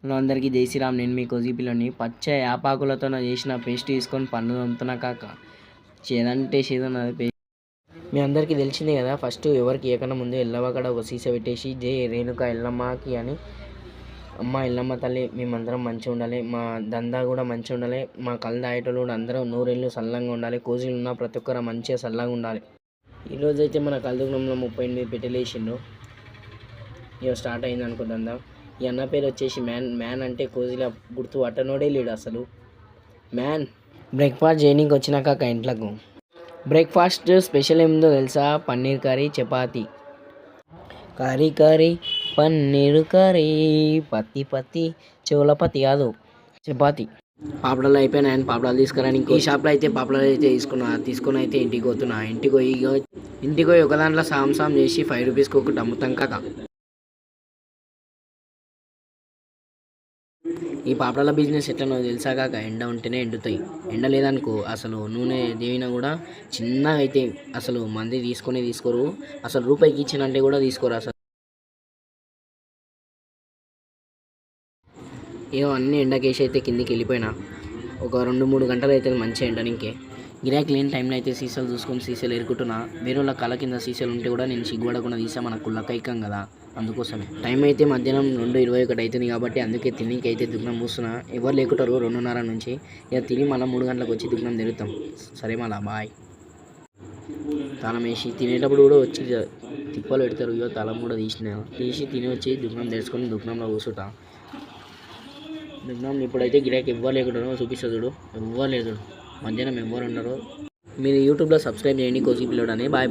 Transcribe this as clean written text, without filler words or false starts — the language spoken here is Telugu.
హలో అందరికీ జై శ్రీరామ్. నేను మీ కోజీ పిల్లని పచ్చ యాపాకులతో చేసిన పేస్ట్ తీసుకొని పన్ను తోముతున్నా కాక. చేదంటే చేదన్నది పేస్ట్. మీ అందరికీ తెలిసిందే కదా. ఫస్ట్ ఎవరికి ఏకన్నా ముందు ఎల్లమ్మ కాడ ఒక సీసా పెట్టేసి జై రేణుక ఎల్లమ్మకి అని, అమ్మ ఎల్లమ్మ తల్లి మేమందరం మంచిగా ఉండాలి, మా దందా కూడా మంచిగా ఉండాలి, మా కళ్ళు తాగేటోళ్ళు కూడా అందరూ నూరేళ్ళు చల్లంగా ఉండాలి, కోజీలు ఉన్న ప్రతి ఒక్కరు మంచిగా చల్లగా ఉండాలి. ఈరోజు అయితే మన కళ్ళదుగ్నంలో 38 పెట్టెలేసిండు. ఇక స్టార్ట్ అయింది అనుకో దందా. ఈ అన్న పేరు వచ్చేసి మ్యాన్ అంటే కోజిలా గుర్తు పట్టనోడే లేడు అసలు. మ్యాన్ బ్రేక్ఫాస్ట్ చేయనీకి వచ్చినాక ఇంట్లకు. బ్రేక్ఫాస్ట్ స్పెషల్ ఏముందో తెలుసా? Paneer curry, chapati. Curry paneer curry, పత్తి చెవులపతి కాదు, చపాతి. పాపడాలు అయిపోయినాయని పాపడాలు తీసుకురాని ఈ షాప్లో అయితే పాపడాలు అయితే తీసుకుని అయితే ఇంటికి పోతున్నా. ఇంటికి పోయి ఒక దాంట్లో సాంసాం చేసి 5 రూపీస్కి ఒకటి అమ్ముతాం కాక. ఈ పాపడాల బిజినెస్ ఎట్లనో తెలుసా కాక. ఎండ ఉంటేనే ఎండుతాయి, ఎండ లేదనుకో అసలు నూనె దేవినా కూడా చిన్నగా అయితే అసలు మంది తీసుకోరు. అసలు రూపాయికి ఇచ్చినంటే కూడా తీసుకోరు అసలు. ఏమో అన్ని ఎండకేసి అయితే కిందికి వెళ్ళిపోయినా. ఒక 2-3 గంటలు అయితే మంచిగా ఎండనికే. గిరాకీ లేని టైంలో అయితే సీసాలు చూసుకొని సీసాలు ఎరుకుంటున్నా. వేరే వాళ్ళ కళ్ళ కింద సీసాలు ఉంటే కూడా నేను సిగ్గుపడకుండా తీసా, మనకు లక్కైకం కదా, అందుకోసమే. టైం అయితే మధ్యాహ్నం 2:21 అవుతుంది కాబట్టి అందుకే తినికి అయితే దుగ్నం మూస్తున్నా. ఎవరు లేకుంటారు 2:30 నుంచి. ఇక తిని మళ్ళీ 3 గంటలకు వచ్చి దుగ్నం తిరుగుతాం. సరే మళ్ళా బాయ్. తాళం వేసి తినేటప్పుడు కూడా వచ్చి తిప్పలు పెడతారు. ఇక తాళం కూడా తీసి తిని వచ్చి దుగ్నం తెరుచుకొని దుగ్నంలో కూర్చుంటా. దుగ్నం ఇప్పుడైతే గిరాకీ ఎవ్వరు లేకుంటారో చూపిస్తా చూడు. ఎవ్వరు లేదు, మధ్యాహ్నం ఎవ్వరు ఉండరు. మీరు యూట్యూబ్లో సబ్స్క్రైబ్ చేయండి కోజీ పిల్లోడు అని. బాయ్.